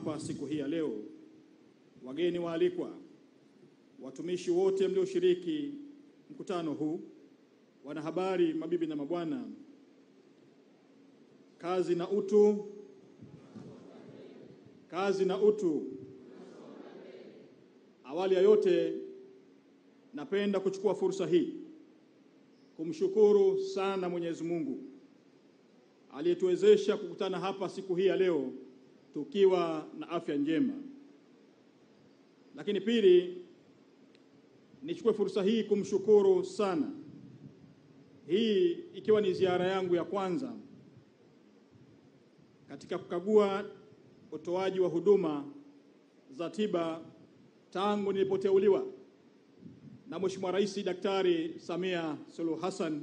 hapa siku hii ya leo, wageni waalikwa, watumishi wote mlioshiriki mkutano huu, wanahabari, mabibi na mabwana, kazi na utu, kazi na utu. Awali ya yote, napenda kuchukua fursa hii kumshukuru sana Mwenyezi Mungu aliyetuwezesha kukutana hapa siku hii ya leo tukiwa na afya njema. Lakini pili, nichukue fursa hii kumshukuru sana, hii ikiwa ni ziara yangu ya kwanza katika kukagua utoaji wa huduma za tiba tangu nilipoteuliwa na Mheshimiwa Rais Daktari Samia Suluhu Hassan,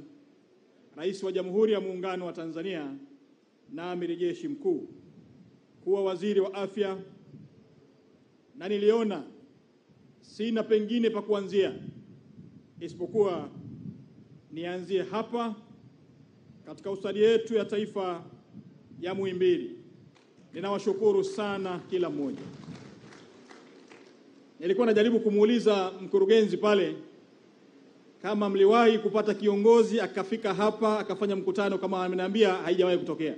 Rais wa Jamhuri ya Muungano wa Tanzania na Amiri Jeshi Mkuu, kuwa waziri wa afya, na niliona sina pengine pa kuanzia isipokuwa nianzie hapa katika hospitali yetu ya taifa ya Muhimbili. Ninawashukuru sana kila mmoja. Nilikuwa najaribu kumuuliza mkurugenzi pale kama mliwahi kupata kiongozi akafika hapa akafanya mkutano kama ameniambia, haijawahi kutokea.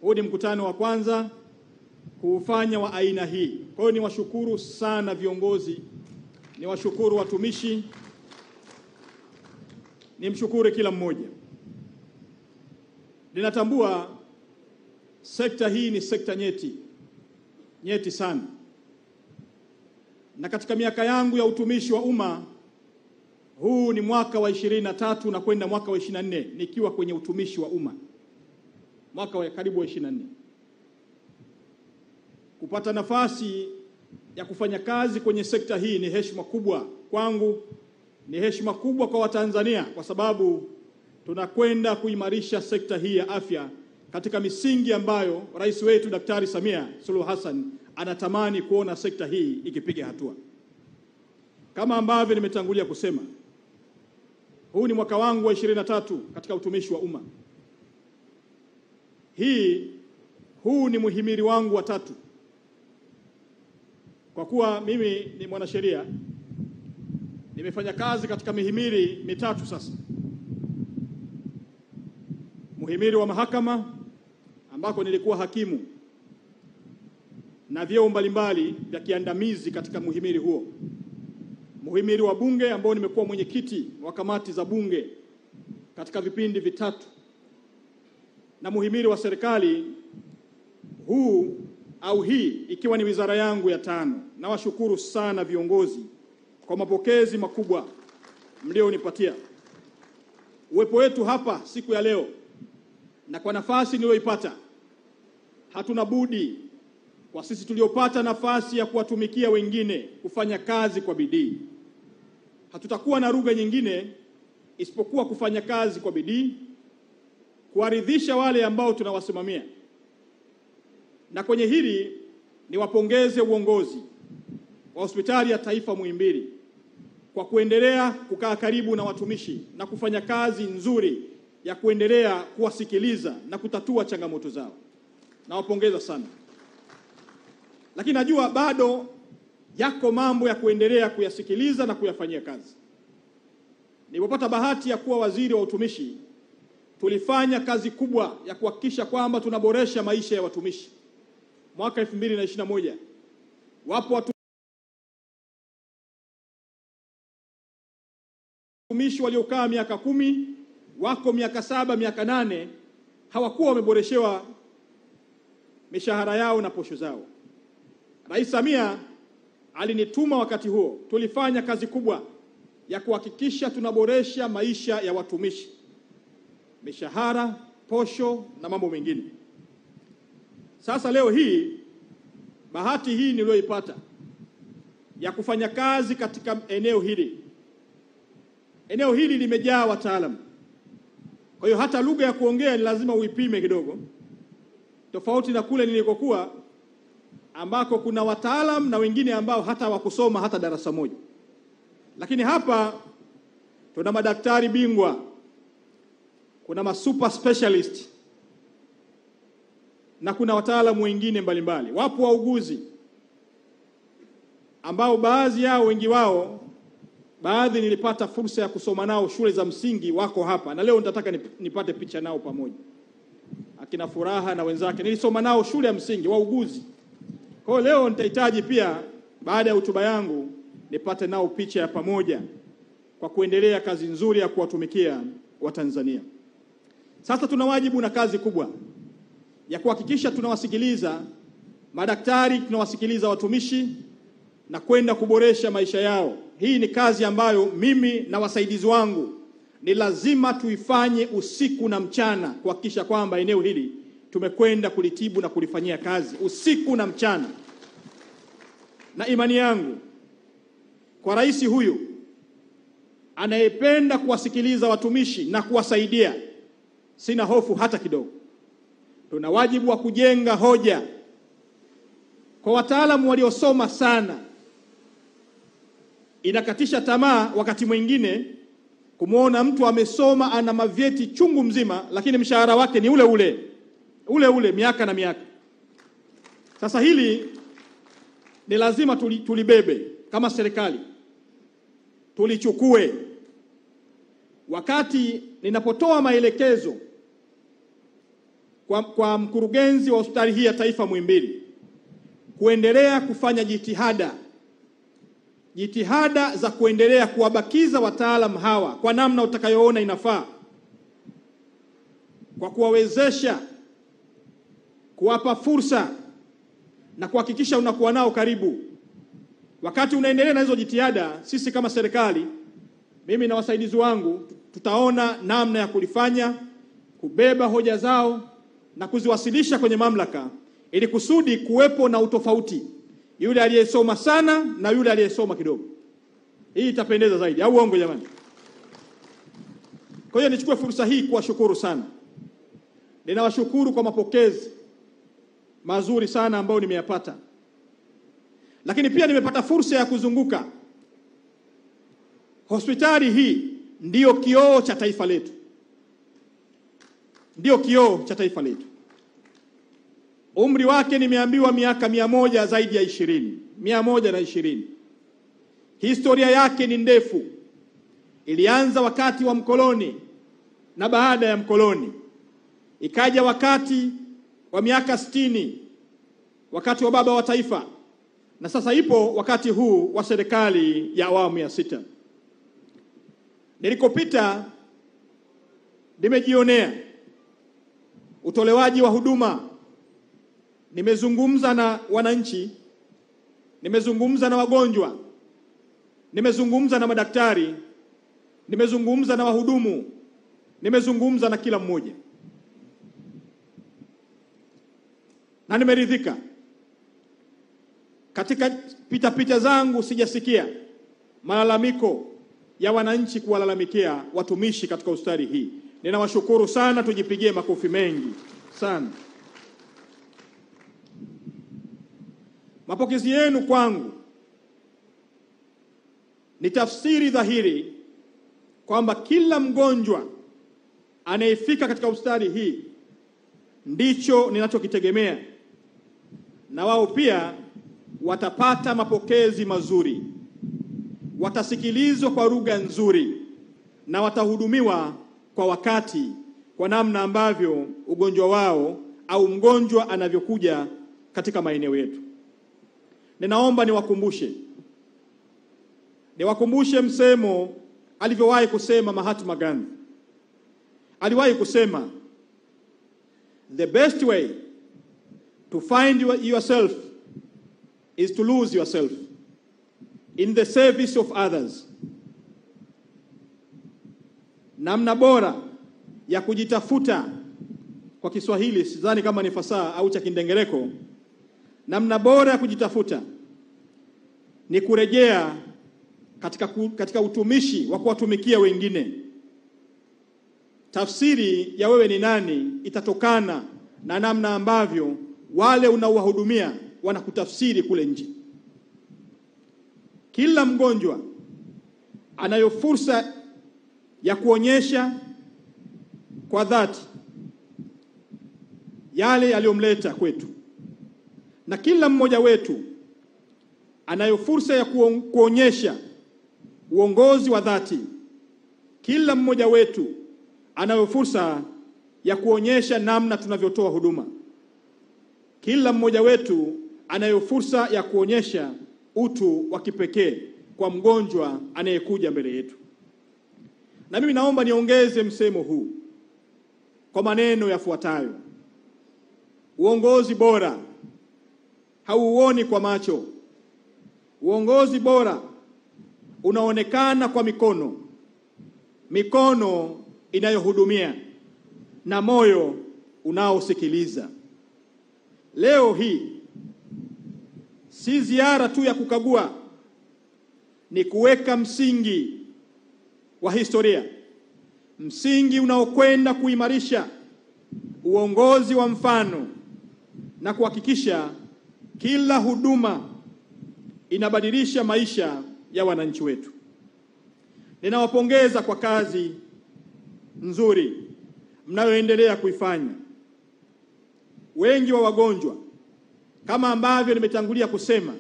Huu ni mkutano wa kwanza kuufanya wa aina hii. Kwa hiyo niwashukuru sana viongozi, niwashukuru watumishi, nimshukuru kila mmoja. Ninatambua sekta hii ni sekta nyeti sana. Na katika miaka yangu ya utumishi wa umma, huu ni mwaka wa 23 na kwenda mwaka wa 24 nikiwa kwenye utumishi wa umma, mwaka wa karibu wa 24. Kupata nafasi ya kufanya kazi kwenye sekta hii ni heshima kubwa kwangu, ni heshima kubwa kwa Watanzania, kwa sababu tunakwenda kuimarisha sekta hii ya afya katika misingi ambayo Rais wetu Daktari Samia Suluhu Hassan anatamani kuona sekta hii ikipiga hatua. Kama ambavyo nimetangulia kusema, huu ni mwaka wangu wa 23 katika utumishi wa umma. Huu ni muhimili wangu wa 3. Kwa kuwa mimi ni mwanasheria, nimefanya kazi katika mihimili mitatu sasa. Muhimili wa mahakama ambako nilikuwa hakimu na vyeo mbalimbali vya kiandamizi katika muhimili huo. Muhimili wa bunge ambao nimekuwa mwenyekiti wa kamati za bunge katika vipindi vitatu. Na muhimili wa serikali hii ikiwa ni wizara yangu ya 5. Nawashukuru sana viongozi kwa mapokezi makubwa mlionipatia. Uwepo wetu hapa siku ya leo na kwa nafasi niliyoipata, hatuna budi kwa sisi tuliopata nafasi ya kuwatumikia wengine kufanya kazi kwa bidii. Hatutakuwa na lugha nyingine isipokuwa kufanya kazi kwa bidii, kuwaridhisha wale ambao tunawasimamia. Na kwenye hili niwapongeze uongozi wa Hospitali ya Taifa Muhimbili kwa kuendelea kukaa karibu na watumishi na kufanya kazi nzuri ya kuendelea kuwasikiliza na kutatua changamoto zao. Nawapongeza sana. Lakini najua bado yako mambo ya kuendelea kuyasikiliza na kuyafanyia kazi. Nilipopata bahati ya kuwa waziri wa utumishi, tulifanya kazi kubwa ya kuhakikisha kwamba tunaboresha maisha ya watumishi. Mwaka 2021 wapo watumishi waliokaa miaka 10, wako miaka 7, miaka 8, hawakuwa wameboreshewa mishahara yao na posho zao. Rais Samia alinituma wakati huo, tulifanya kazi kubwa ya kuhakikisha tunaboresha maisha ya watumishi, mishahara, posho na mambo mengine. Sasa leo hii, bahati hii niliyoipata ya kufanya kazi katika eneo hili limejaa wataalamu. Kwa hiyo hata lugha ya kuongea ni lazima uipime kidogo, tofauti na kule nilikokuwa ambako kuna wataalamu na wengine ambao hata hawakusoma hata darasa moja. Lakini hapa tuna madaktari bingwa, kuna super specialist, na kuna wataalamu wengine mbalimbali. Wapo wauguzi ambao baadhi yao, wengi wao, baadhi nilipata fursa ya kusoma nao shule za msingi, wako hapa na leo nitataka nipate picha nao pamoja. Akina Furaha na wenzake nilisoma nao shule ya msingi, wauguzi. Kwa hiyo leo nitahitaji pia baada ya hotuba yangu nipate nao picha ya pamoja kwa kuendelea kazi nzuri ya kuwatumikia Watanzania. Sasa tuna wajibu na kazi kubwa ya kuhakikisha tunawasikiliza madaktari, tunawasikiliza watumishi na kwenda kuboresha maisha yao. Hii ni kazi ambayo mimi na wasaidizi wangu ni lazima tuifanye usiku na mchana kuhakikisha kwamba eneo hili tumekwenda kulitibu na kulifanyia kazi usiku na mchana. Na imani yangu kwa rais huyu anayependa kuwasikiliza watumishi na kuwasaidia, sina hofu hata kidogo. Tuna wajibu wa kujenga hoja kwa wataalamu waliosoma sana. Inakatisha tamaa wakati mwingine kumuona mtu amesoma, ana mavyeti chungu mzima, lakini mshahara wake ni ule ule miaka na miaka. Sasa hili ni lazima tulibebe kama serikali, tulichukue. Wakati ninapotoa maelekezo kwa mkurugenzi wa hospitali hii ya taifa Muhimbili kuendelea kufanya jitihada za kuendelea kuwabakiza wataalamu hawa kwa namna utakayoona inafaa, kwa kuwawezesha, kuwapa fursa na kuhakikisha unakuwa nao karibu. Wakati unaendelea na hizo jitihada, sisi kama serikali, mimi na wasaidizi wangu, tutaona namna ya kulifanya, kubeba hoja zao na kuziwasilisha kwenye mamlaka ili kusudi kuwepo na utofauti, yule aliyesoma sana na yule aliyesoma kidogo. Hii itapendeza zaidi, au uongo jamani? Kwa hiyo nichukue fursa hii kuwashukuru sana. Ninawashukuru kwa mapokezi mazuri sana ambayo nimeyapata. Lakini pia nimepata fursa ya kuzunguka. Hospitali hii ndiyo kioo cha taifa letu. Ndiyo kioo cha taifa letu. Umri wake nimeambiwa miaka 100 zaidi ya 120. Historia yake ni ndefu. Ilianza wakati wa mkoloni na baada ya mkoloni. Ikaja wakati wa miaka 60, wakati wa baba wa taifa, na sasa ipo wakati huu wa serikali ya awamu ya 6. Nilikopita nimejionea utolewaji wa huduma. Nimezungumza na wananchi, nimezungumza na wagonjwa, nimezungumza na madaktari, nimezungumza na wahudumu, nimezungumza na kila mmoja. Na nimeridhika. Katika pita zangu sijasikia malalamiko ya wananchi kuwalalamikia watumishi katika hospitali hii. Ninawashukuru sana, tujipigie makofi mengi sana. Mapokezi yenu kwangu ni tafsiri dhahiri kwamba kila mgonjwa anayefika katika hospitali hii ndicho ninachokitegemea, na wao pia watapata mapokezi mazuri, watasikilizwa kwa lugha nzuri na watahudumiwa kwa wakati, kwa namna ambavyo ugonjwa wao au mgonjwa anavyokuja katika maeneo yetu. Ninaomba niwakumbushe msemo alivyowahi kusema Mahatma Gandhi. Aliwahi kusema, the best way to find yourself is to lose yourself in the service of others. Namna bora ya kujitafuta, kwa Kiswahili sidhani kama ni fasaha au cha Kindengereko, namna bora ya kujitafuta ni kurejea katika utumishi wa kuwatumikia wengine. Tafsiri ya wewe ni nani itatokana na namna ambavyo wale unaowahudumia wanakutafsiri kule nje. Kila mgonjwa anayo fursa ya kuonyesha kwa dhati yale yaliyomleta kwetu, na kila mmoja wetu anayo fursa ya kuonyesha uongozi wa dhati. Kila mmoja wetu anayo fursa ya kuonyesha namna tunavyotoa huduma. Kila mmoja wetu anayo fursa ya kuonyesha utu wa kipekee kwa mgonjwa anayekuja mbele yetu. Na mimi naomba niongeze msemo huu kwa maneno yafuatayo: uongozi bora hauuoni kwa macho. Uongozi bora unaonekana kwa mikono inayohudumia na moyo unaosikiliza. Leo hii si ziara tu ya kukagua, ni kuweka msingi wa historia, msingi unaokwenda kuimarisha uongozi wa mfano na kuhakikisha kila huduma inabadilisha maisha ya wananchi wetu. Ninawapongeza kwa kazi nzuri mnayoendelea kuifanya. Wengi wa wagonjwa, kama ambavyo nimetangulia kusema,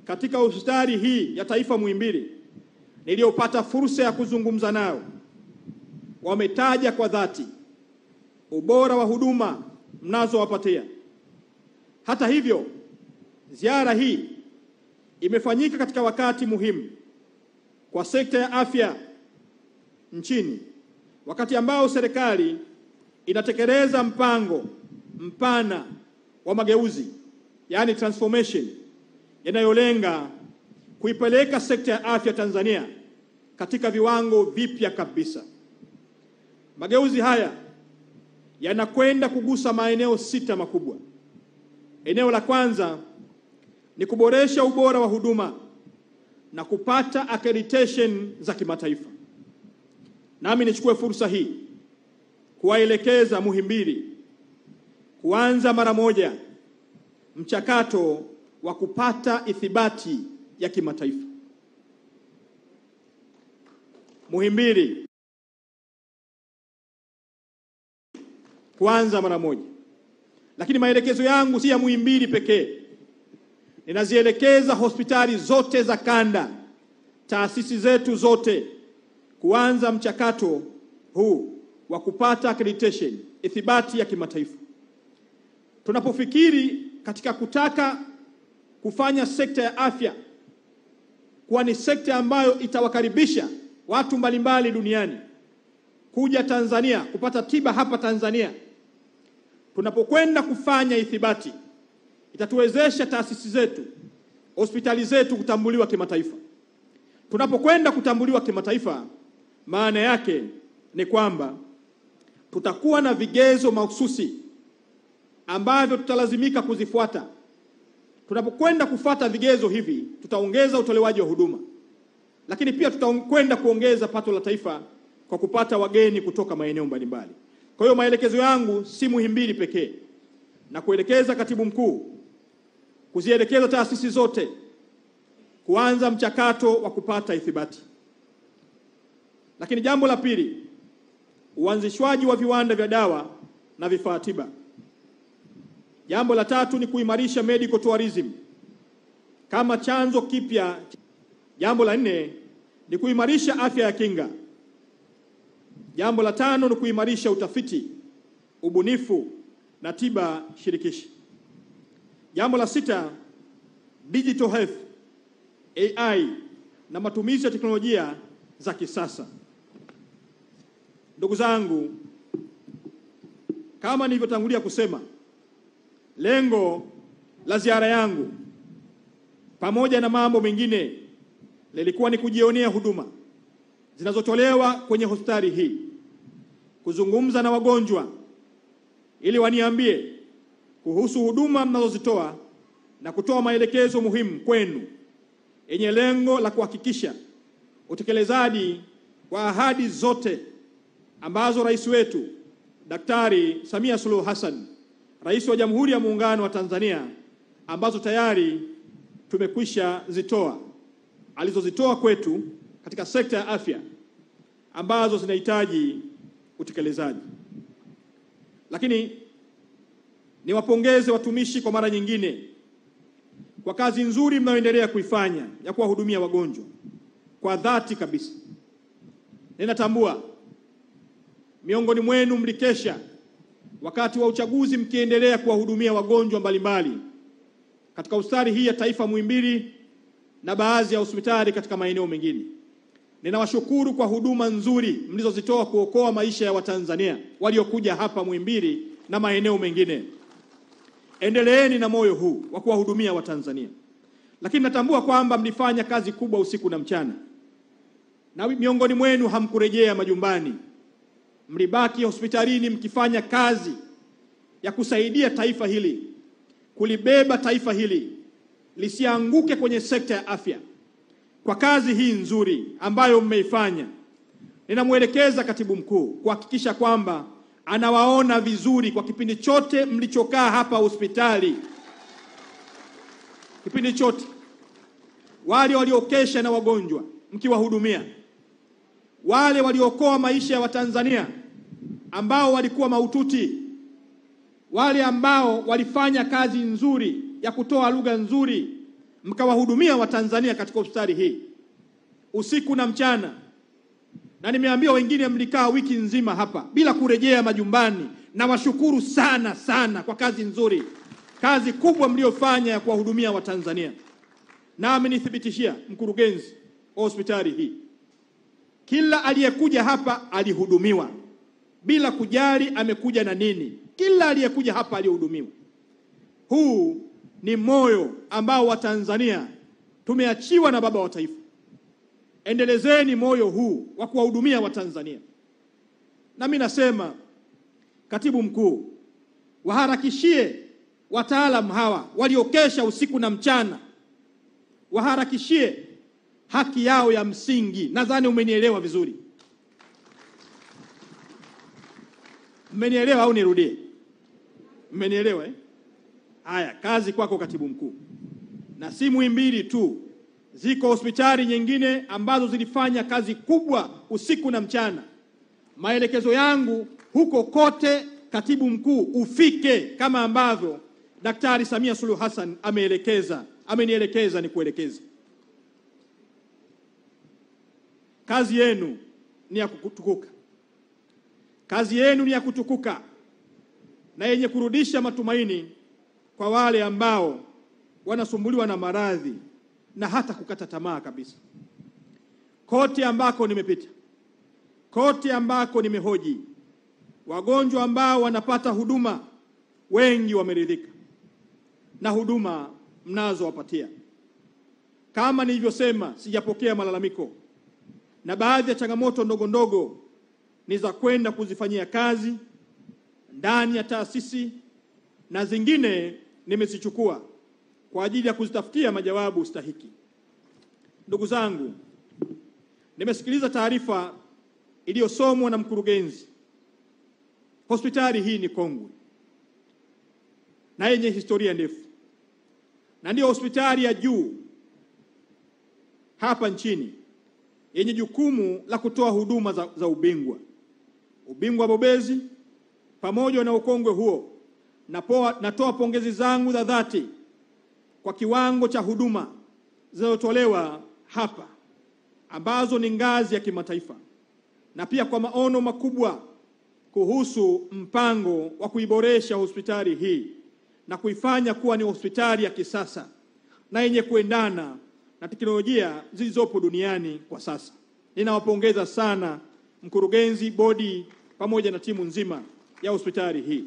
katika hospitali hii ya Taifa Muhimbili niliyopata fursa ya kuzungumza nao, wametaja kwa dhati ubora wa huduma mnazowapatia. Hata hivyo, ziara hii imefanyika katika wakati muhimu kwa sekta ya afya nchini, wakati ambao serikali inatekeleza mpango mpana wa mageuzi, yani transformation, yanayolenga kuipeleka sekta ya afya Tanzania katika viwango vipya kabisa. Mageuzi haya yanakwenda kugusa maeneo 6 makubwa. Eneo la kwanza ni kuboresha ubora wa huduma na kupata accreditation za kimataifa. Nami nichukue fursa hii kuwaelekeza Muhimbili kuanza mara moja mchakato wa kupata ithibati ya kimataifa. Muhimbili kuanza mara moja. Lakini maelekezo yangu si ya Muhimbili pekee. Ninazielekeza hospitali zote za kanda, taasisi zetu zote kuanza mchakato huu wa kupata accreditation, ithibati ya kimataifa. Tunapofikiri katika kutaka kufanya sekta ya afya kuwa ni sekta ambayo itawakaribisha watu mbalimbali duniani kuja Tanzania kupata tiba hapa Tanzania, tunapokwenda kufanya ithibati, itatuwezesha taasisi zetu, hospitali zetu kutambuliwa kimataifa. Tunapokwenda kutambuliwa kimataifa, maana yake ni kwamba tutakuwa na vigezo mahususi ambavyo tutalazimika kuzifuata. Tunapokwenda kufuata vigezo hivi, tutaongeza utolewaji wa huduma, lakini pia tutakwenda kuongeza pato la taifa kwa kupata wageni kutoka maeneo mbalimbali. Kwa hiyo maelekezo yangu si Muhimbili pekee, na kuelekeza katibu mkuu kuzielekeza taasisi zote kuanza mchakato wa kupata ithibati. Lakini jambo la pili, uanzishwaji wa viwanda vya dawa na vifaa tiba. Jambo la tatu ni kuimarisha medical tourism kama chanzo kipya. Jambo la 4 ni kuimarisha afya ya kinga. Jambo la 5 ni kuimarisha utafiti, ubunifu na tiba shirikishi. Jambo la 6, digital health, AI na matumizi ya teknolojia za kisasa. Ndugu zangu, kama nilivyotangulia kusema, lengo la ziara yangu pamoja na mambo mengine lilikuwa ni kujionea huduma zinazotolewa kwenye hospitali hii, kuzungumza na wagonjwa ili waniambie kuhusu huduma mnazozitoa na kutoa maelekezo muhimu kwenu yenye lengo la kuhakikisha utekelezaji wa ahadi zote ambazo rais wetu Daktari Samia Suluhu Hassan, Rais wa Jamhuri ya Muungano wa Tanzania, ambazo tayari tumekwisha zitoa, alizozitoa kwetu katika sekta ya afya, ambazo zinahitaji utekelezaji. Lakini Niwapongeze watumishi kwa mara nyingine kwa kazi nzuri mnayoendelea kuifanya ya kuwahudumia wagonjwa kwa dhati kabisa. Ninatambua miongoni mwenu mlikesha wakati wa uchaguzi mkiendelea kuwahudumia wagonjwa mbalimbali katika hospitali hii ya taifa Muhimbili na baadhi ya hospitali katika maeneo mengine. Ninawashukuru kwa huduma nzuri mlizozitoa kuokoa maisha ya Watanzania waliokuja hapa Muhimbili na maeneo mengine. Endeleeni na moyo huu wa kuwahudumia Watanzania. Lakini natambua kwamba mlifanya kazi kubwa usiku na mchana. Na miongoni mwenu hamkurejea majumbani. Mlibaki hospitalini mkifanya kazi ya kusaidia taifa hili, kulibeba taifa hili lisianguke kwenye sekta ya afya. Kwa kazi hii nzuri ambayo mmeifanya, ninamwelekeza Katibu Mkuu kuhakikisha kwamba anawaona vizuri kwa kipindi chote mlichokaa hapa hospitali. Kipindi chote wale waliokesha na wagonjwa mkiwahudumia, wale waliokoa maisha ya Watanzania ambao walikuwa mahututi, wale ambao walifanya kazi nzuri ya kutoa lugha nzuri, mkawahudumia Watanzania katika hospitali hii usiku na mchana. Na nimeambia wengine mlikaa wiki nzima hapa bila kurejea majumbani. Na washukuru sana sana kwa kazi nzuri, kazi kubwa mliofanya ya kuwahudumia Watanzania. Na amenithibitishia mkurugenzi wa hospitali hii, kila aliyekuja hapa alihudumiwa bila kujali amekuja na nini. Kila aliyekuja hapa alihudumiwa. Huu ni moyo ambao Watanzania tumeachiwa na baba wa taifa. Endelezeni moyo huu wa kuwahudumia Watanzania. Na mimi nasema, Katibu Mkuu, waharakishie wataalamu hawa waliokesha usiku na mchana, waharakishie haki yao ya msingi. Nadhani umenielewa vizuri. Mmenielewa au nirudie? Mmenielewa eh? Haya, kazi kwako Katibu Mkuu. Na si Muhimbili tu, ziko hospitali nyingine ambazo zilifanya kazi kubwa usiku na mchana. Maelekezo yangu huko kote, Katibu Mkuu, ufike kama ambavyo Daktari Samia Suluhu Hassan amenielekeza nikuelekeze. Kazi yenu ni ya kutukuka. Kazi yenu ni ya kutukuka na yenye kurudisha matumaini kwa wale ambao wanasumbuliwa na maradhi na hata kukata tamaa kabisa. Kote ambako nimepita, kote ambako nimehoji, wagonjwa ambao wanapata huduma wengi wameridhika na huduma mnazowapatia. Kama nilivyosema, sijapokea malalamiko, na baadhi ya changamoto ndogo ndogo ni za kwenda kuzifanyia kazi ndani ya taasisi, na zingine nimezichukua kwa ajili ya kuzitafutia majawabu stahiki. Ndugu zangu, nimesikiliza taarifa iliyosomwa na mkurugenzi. Hospitali hii ni kongwe na yenye historia ndefu, na ndiyo hospitali ya juu hapa nchini yenye jukumu la kutoa huduma za ubingwa bobezi. Pamoja na ukongwe huo, natoa pongezi zangu za dhati kwa kiwango cha huduma zinazotolewa hapa ambazo ni ngazi ya kimataifa, na pia kwa maono makubwa kuhusu mpango wa kuiboresha hospitali hii na kuifanya kuwa ni hospitali ya kisasa na yenye kuendana na teknolojia zilizopo duniani kwa sasa. Ninawapongeza sana mkurugenzi, bodi pamoja na timu nzima ya hospitali hii.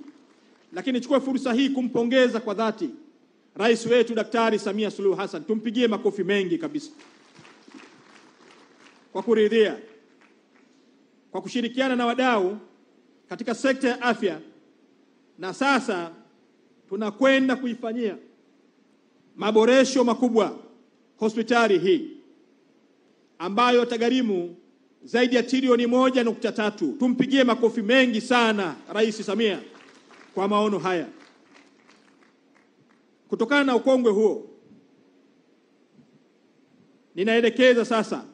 Lakini nichukue fursa hii kumpongeza kwa dhati Rais wetu Daktari Samia Suluhu Hassan. Tumpigie makofi mengi kabisa kwa kuridhia, kwa kushirikiana na wadau katika sekta ya afya, na sasa tunakwenda kuifanyia maboresho makubwa hospitali hii ambayo yatagharimu zaidi ya trilioni 1.3. Tumpigie makofi mengi sana Rais Samia kwa maono haya. Kutokana na ukongwe huo, ninaelekeza sasa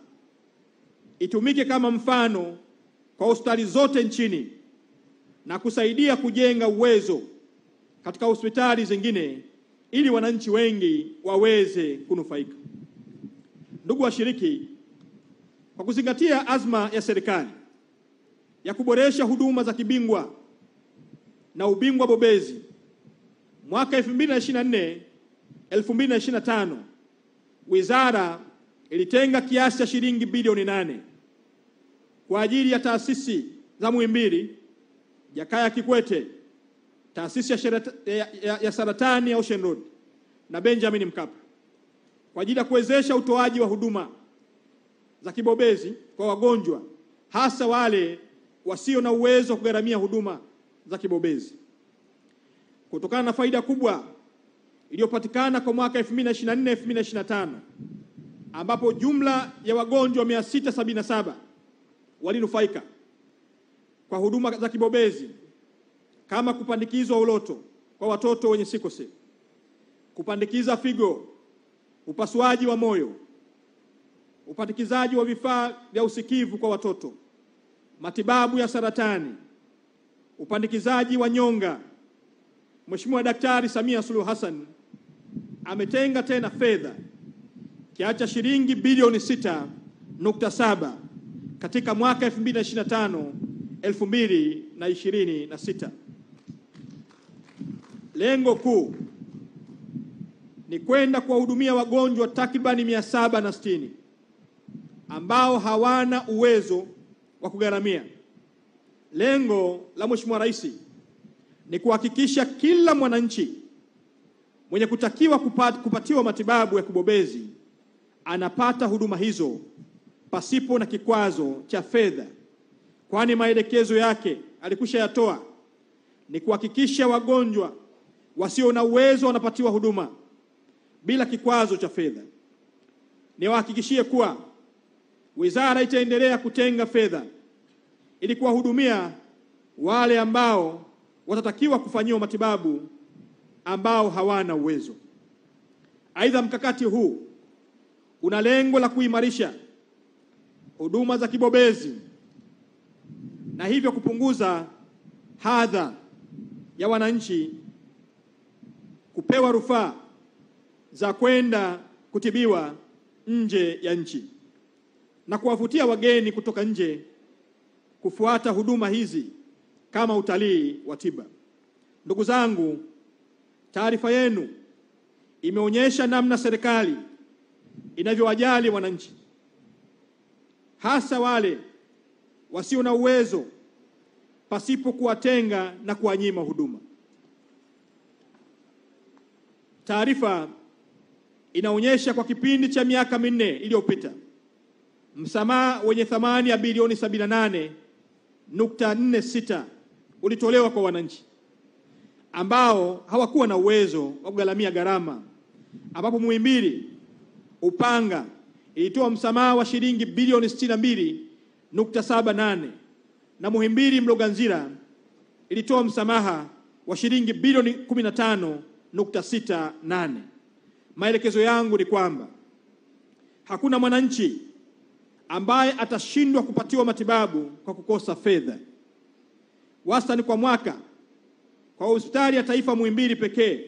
itumike kama mfano kwa hospitali zote nchini na kusaidia kujenga uwezo katika hospitali zingine ili wananchi wengi waweze kunufaika. Ndugu washiriki, kwa kuzingatia azma ya serikali ya kuboresha huduma za kibingwa na ubingwa bobezi, mwaka 2024-2025 wizara ilitenga kiasi cha shilingi bilioni 8 kwa ajili ya taasisi za Muhimbili, Jakaya Kikwete, taasisi ya saratani ya Ocean Road na Benjamin Mkapa kwa ajili ya kuwezesha utoaji wa huduma za kibobezi kwa wagonjwa, hasa wale wasio na uwezo wa kugharamia huduma za kibobezi. Kutokana na faida kubwa iliyopatikana kwa mwaka 2024-2025 ambapo jumla ya wagonjwa 677 walinufaika kwa huduma za kibobezi kama kupandikizwa uloto kwa watoto wenye sikose, kupandikiza figo, upasuaji wa moyo, upandikizaji wa vifaa vya usikivu kwa watoto, matibabu ya saratani, upandikizaji wa nyonga. Mheshimiwa Daktari Samia Suluhu Hassan ametenga tena fedha kiasi cha shilingi bilioni 6.7 katika mwaka 2025-2026. Lengo kuu ni kwenda kuwahudumia wagonjwa takribani 760 ambao hawana uwezo wa kugharamia. Lengo la Mheshimiwa Rais ni kuhakikisha kila mwananchi mwenye kutakiwa kupatiwa matibabu ya kibobezi anapata huduma hizo pasipo na kikwazo cha fedha, kwani maelekezo yake alikwisha yatoa ni kuhakikisha wagonjwa wasio na uwezo wanapatiwa huduma bila kikwazo cha fedha. Niwahakikishie kuwa wizara itaendelea kutenga fedha ili kuwahudumia wale ambao watatakiwa kufanyiwa matibabu ambao hawana uwezo. Aidha, mkakati huu una lengo la kuimarisha huduma za kibobezi na hivyo kupunguza hadha ya wananchi kupewa rufaa za kwenda kutibiwa nje ya nchi na kuwavutia wageni kutoka nje kufuata huduma hizi kama utalii wa tiba. Ndugu zangu, taarifa yenu imeonyesha namna serikali inavyowajali wananchi, hasa wale wasio na uwezo, pasipo kuwatenga na kuwanyima huduma. Taarifa inaonyesha kwa kipindi cha miaka 4 iliyopita msamaha wenye thamani ya bilioni 78.46 ulitolewa kwa wananchi ambao hawakuwa na uwezo wa kugharamia gharama, ambapo Muhimbili Upanga ilitoa msamaha wa shilingi bilioni 62.78 na Muhimbili Mloganzila ilitoa msamaha wa shilingi bilioni 15.68. Maelekezo yangu ni kwamba hakuna mwananchi ambaye atashindwa kupatiwa matibabu kwa kukosa fedha. Wastani kwa mwaka kwa hospitali ya taifa Muhimbili pekee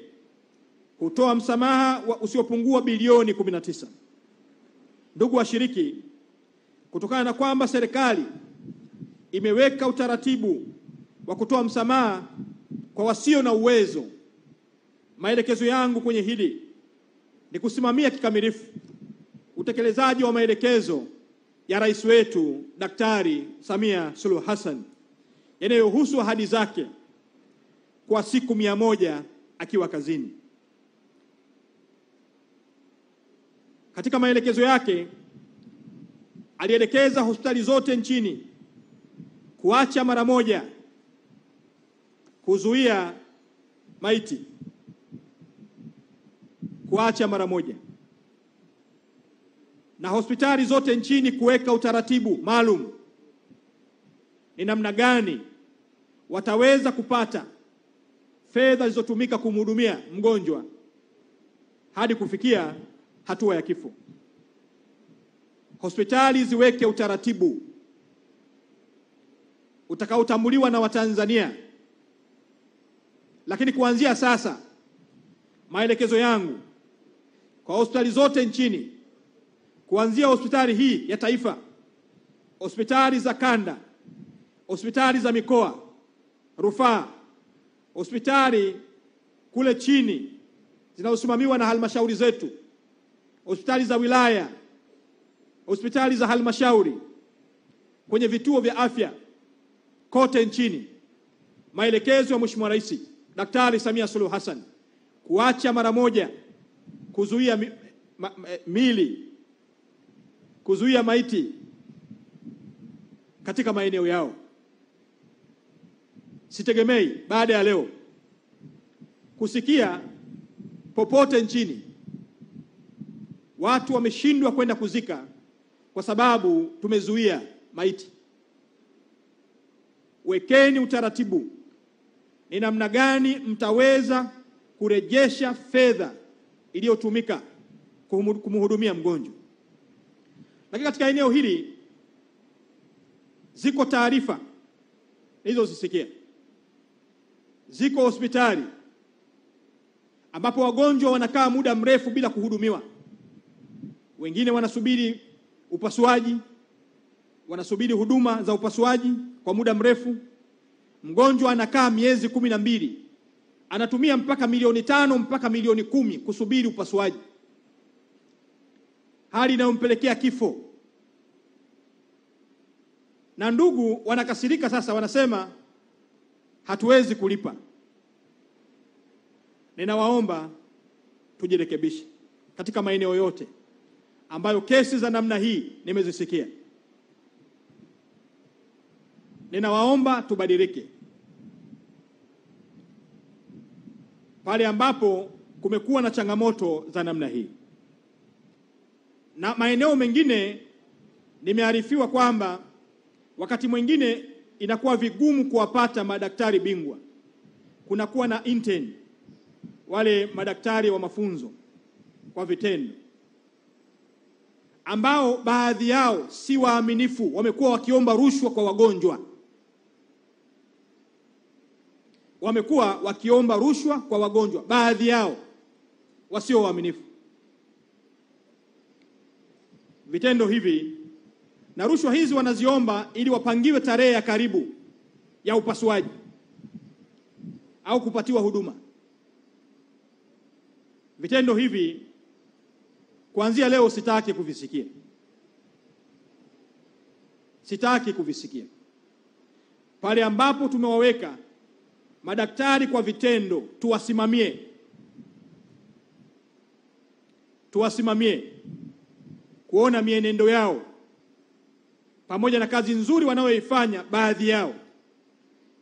hutoa msamaha usiopungua bilioni 19. Ndugu washiriki, kutokana na kwamba serikali imeweka utaratibu wa kutoa msamaha kwa wasio na uwezo, maelekezo yangu kwenye hili ni kusimamia kikamilifu utekelezaji wa maelekezo ya Rais wetu Daktari Samia Suluhu Hassan yanayohusu ahadi zake kwa siku 100 akiwa kazini. Katika maelekezo yake alielekeza hospitali zote nchini kuacha mara moja kuzuia maiti, kuacha mara moja, na hospitali zote nchini kuweka utaratibu maalum ni namna gani wataweza kupata fedha zilizotumika kumhudumia mgonjwa hadi kufikia hatua ya kifo. Hospitali ziweke utaratibu utakaotambuliwa na Watanzania, Lakini kuanzia sasa, maelekezo yangu kwa hospitali zote nchini, kuanzia hospitali hii ya taifa, hospitali za kanda, hospitali za mikoa, rufaa, hospitali kule chini zinazosimamiwa na halmashauri zetu, hospitali za wilaya, hospitali za halmashauri, kwenye vituo vya afya kote nchini, maelekezo ya Mheshimiwa Rais Daktari Samia Suluhu Hassan kuacha mara moja kuzuia kuzuia maiti katika maeneo yao. Sitegemei baada ya leo kusikia popote nchini watu wameshindwa kwenda kuzika kwa sababu tumezuia maiti. Wekeni utaratibu ni namna gani mtaweza kurejesha fedha iliyotumika kumhudumia mgonjwa. Lakini katika eneo hili ziko taarifa nilizozisikia. Ziko hospitali ambapo wagonjwa wanakaa muda mrefu bila kuhudumiwa. Wengine wanasubiri upasuaji, wanasubiri huduma za upasuaji kwa muda mrefu. Mgonjwa anakaa miezi 12, anatumia mpaka milioni 5 mpaka milioni 10 kusubiri upasuaji, hali inayompelekea kifo. Na ndugu wanakasirika sasa, wanasema hatuwezi kulipa. Ninawaomba tujirekebishe katika maeneo yote ambayo kesi za namna hii nimezisikia. Ninawaomba tubadilike. Pale ambapo kumekuwa na changamoto za namna hii. Na maeneo mengine nimearifiwa kwamba wakati mwingine inakuwa vigumu kuwapata madaktari bingwa. Kunakuwa na intern, wale madaktari wa mafunzo kwa vitendo, ambao baadhi yao si waaminifu, wamekuwa wakiomba rushwa kwa wagonjwa. Wamekuwa wakiomba rushwa kwa wagonjwa, baadhi yao wasio waaminifu. Vitendo hivi na rushwa hizi wanaziomba ili wapangiwe tarehe ya karibu ya upasuaji au kupatiwa huduma. Vitendo hivi kuanzia leo sitaki kuvisikia. Sitaki kuvisikia. Pale ambapo tumewaweka madaktari kwa vitendo, tuwasimamie. Tuwasimamie kuona mienendo yao pamoja na kazi nzuri wanayoifanya baadhi yao.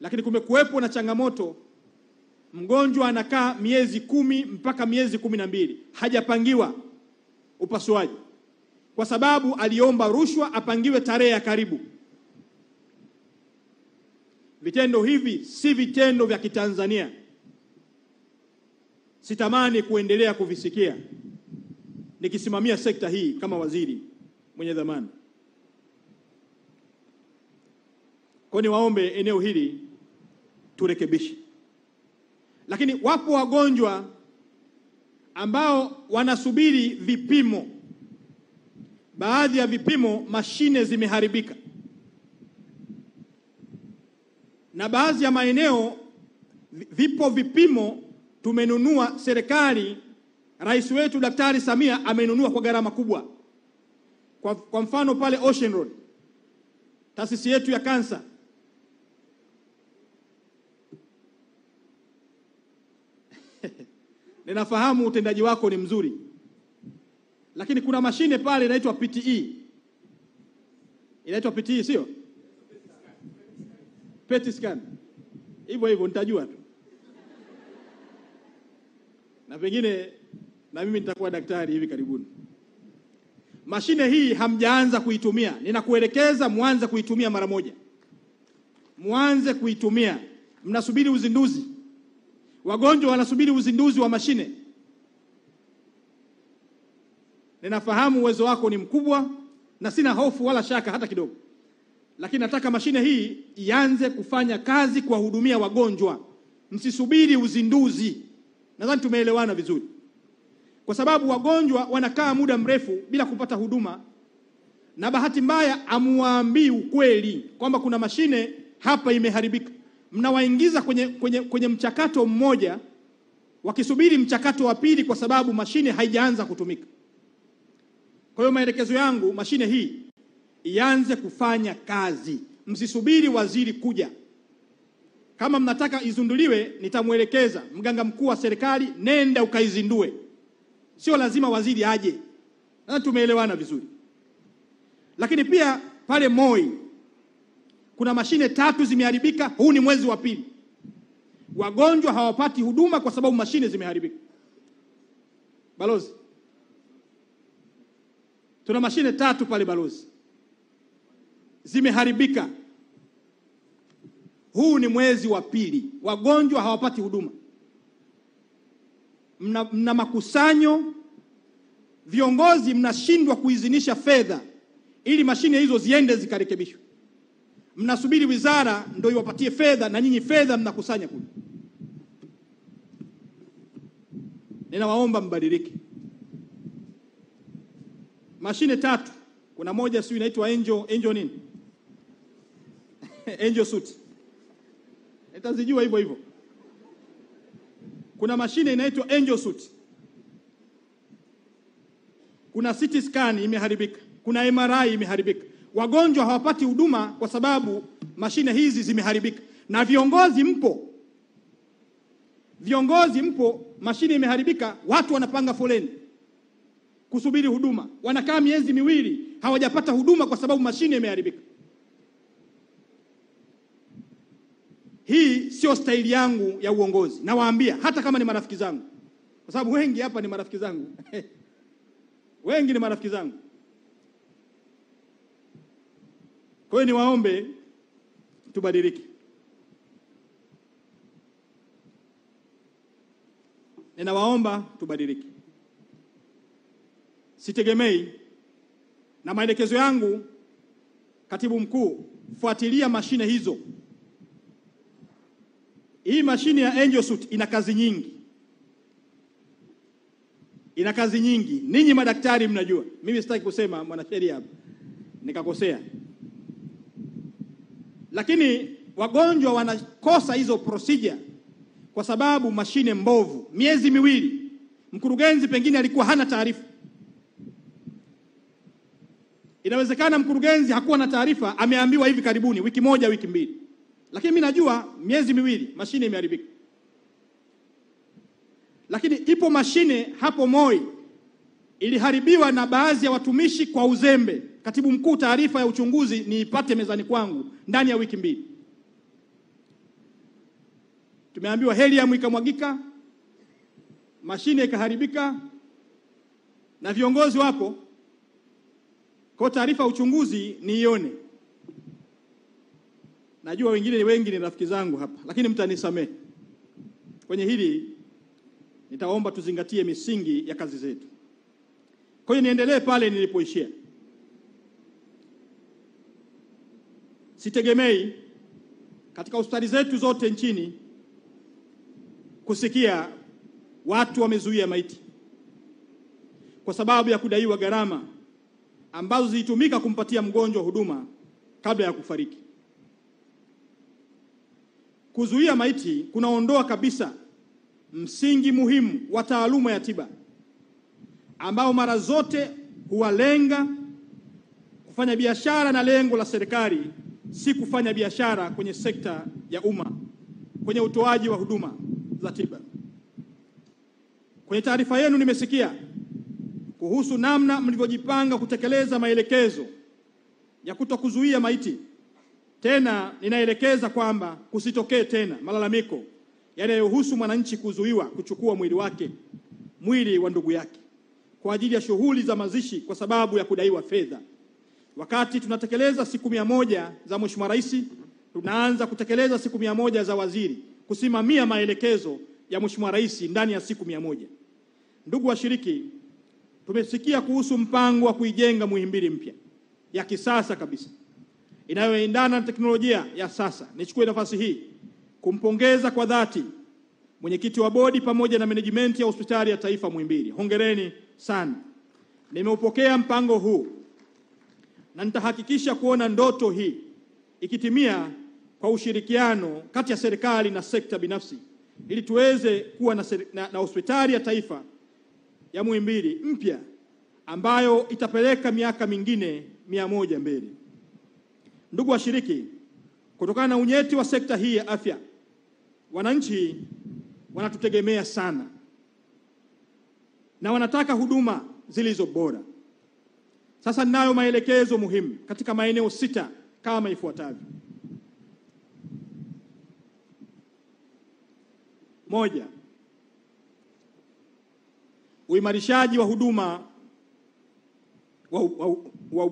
Lakini kumekuwepo na changamoto, mgonjwa anakaa miezi 10 mpaka miezi 12 hajapangiwa upasuaji kwa sababu aliomba rushwa apangiwe tarehe ya karibu. Vitendo hivi si vitendo vya Kitanzania. Sitamani kuendelea kuvisikia nikisimamia sekta hii kama waziri mwenye dhamana. Kwa niwaombe eneo hili turekebishe. Lakini wapo wagonjwa ambao wanasubiri vipimo. Baadhi ya vipimo mashine zimeharibika. Na baadhi ya maeneo vipo vipimo tumenunua, serikali, rais wetu Daktari Samia amenunua kwa gharama kubwa. Kwa mfano pale Ocean Road, taasisi yetu ya kansa, ninafahamu utendaji wako ni mzuri, lakini kuna mashine pale inaitwa PTE. Inaitwa PTE, sio? PET scan. Hivyo nitajua tu. Na pengine na mimi nitakuwa daktari hivi karibuni. Mashine hii hamjaanza kuitumia. Ninakuelekeza muanze kuitumia mara moja. Muanze kuitumia. Mnasubiri uzinduzi. Wagonjwa wanasubiri uzinduzi wa mashine. Ninafahamu uwezo wako ni mkubwa na sina hofu wala shaka hata kidogo. Lakini nataka mashine hii ianze kufanya kazi kuwahudumia wagonjwa msisubiri uzinduzi. Nadhani tumeelewana vizuri. Kwa sababu wagonjwa wanakaa muda mrefu bila kupata huduma, na bahati mbaya amuwaambii ukweli kwamba kuna mashine hapa imeharibika. Mnawaingiza kwenye mchakato mmoja wakisubiri mchakato wa pili kwa sababu mashine haijaanza kutumika. Kwa hiyo maelekezo yangu, mashine hii ianze kufanya kazi. Msisubiri waziri kuja. Kama mnataka izunduliwe, nitamuelekeza mganga mkuu wa serikali, nenda ukaizindue. Sio lazima waziri aje. Na tumeelewana vizuri. Lakini pia pale Moi kuna mashine 3 zimeharibika, huu ni mwezi wa pili. Wagonjwa hawapati huduma kwa sababu mashine zimeharibika. Balozi, tuna mashine 3 pale Balozi zimeharibika. Huu ni mwezi wa pili, wagonjwa hawapati huduma. Mna makusanyo, viongozi mnashindwa kuidhinisha fedha ili mashine hizo ziende zikarekebishwe. Mnasubiri wizara ndio iwapatie fedha, na nyinyi fedha mnakusanya kule. Ninawaomba mbadilike. Mashine 3, kuna moja sio inaitwa Angel nini? Angel Suit. Nitazijua hivyo hivyo. Kuna mashine inaitwa Angel Suit. Kuna CT scan imeharibika, kuna MRI imeharibika. Wagonjwa hawapati huduma kwa sababu mashine hizi zimeharibika. Na viongozi mpo, mashine imeharibika, watu wanapanga foleni kusubiri huduma. Wanakaa miezi miwili hawajapata huduma kwa sababu mashine imeharibika. Hii sio staili yangu ya uongozi. Nawaambia hata kama ni marafiki zangu. Kwa sababu wengi hapa ni marafiki zangu. Wengi ni marafiki zangu. Kwa hiyo niwaombe tubadilike. Ninawaomba tubadilike. Sitegemei, na maelekezo yangu, katibu mkuu, fuatilia mashine hizo. Hii mashine ya Angel Suit ina kazi nyingi. Ina kazi nyingi. Ninyi madaktari mnajua. Mimi sitaki kusema mwanasheria hapa nikakosea. Lakini wagonjwa wanakosa hizo procedure kwa sababu mashine mbovu. Miezi miwili mkurugenzi pengine alikuwa hana taarifa. Inawezekana mkurugenzi hakuwa na taarifa, ameambiwa hivi karibuni, wiki moja, wiki mbili. Lakini mimi najua miezi miwili mashine imeharibika. Lakini ipo mashine hapo Moi iliharibiwa na baadhi ya watumishi kwa uzembe. Katibu mkuu, taarifa ya uchunguzi niipate mezani kwangu ndani ya wiki mbili. Tumeambiwa helium ikamwagika, mashine ikaharibika, na viongozi wapo. Kwa taarifa ya uchunguzi niione. Najua wengi ni rafiki zangu hapa, lakini mtanisamehe. Kwenye hili nitaomba tuzingatie misingi ya kazi zetu. Kwa hiyo niendelee pale nilipoishia. Sitegemei katika hospitali zetu zote nchini kusikia watu wamezuia maiti kwa sababu ya kudaiwa gharama ambazo zilitumika kumpatia mgonjwa huduma kabla ya kufariki. Kuzuia maiti kunaondoa kabisa msingi muhimu wa taaluma ya tiba ambao mara zote huwalenga kufanya biashara, na lengo la serikali si kufanya biashara kwenye sekta ya umma, kwenye utoaji wa huduma za tiba. Kwenye taarifa yenu nimesikia kuhusu namna mlivyojipanga kutekeleza maelekezo ya kutokuzuia maiti. Tena ninaelekeza kwamba kusitokee tena malalamiko yanayohusu mwananchi kuzuiwa kuchukua mwili wa ndugu yake kwa ajili ya shughuli za mazishi kwa sababu ya kudaiwa fedha. Wakati tunatekeleza siku 100 za Mheshimiwa Rais, tunaanza kutekeleza siku 100 za waziri kusimamia maelekezo ya Mheshimiwa Rais ndani ya siku 100. Ndugu washiriki, tumesikia kuhusu mpango wa kuijenga Muhimbili mpya ya kisasa kabisa inayoendana na teknolojia ya sasa. Nichukue nafasi hii kumpongeza kwa dhati mwenyekiti wa bodi pamoja na management ya Hospitali ya Taifa Muhimbili, hongereni sana. Nimeupokea mpango huu na nitahakikisha kuona ndoto hii ikitimia kwa ushirikiano kati ya serikali na sekta binafsi, ili tuweze kuwa na Hospitali ya Taifa ya Muhimbili mpya ambayo itapeleka miaka mingine 100 mbele. Ndugu washiriki, kutokana na unyeti wa sekta hii ya afya, wananchi wanatutegemea sana na wanataka huduma zilizo bora. Sasa ninayo maelekezo muhimu katika maeneo 6 kama ifuatavyo. 1. Uimarishaji wa huduma wa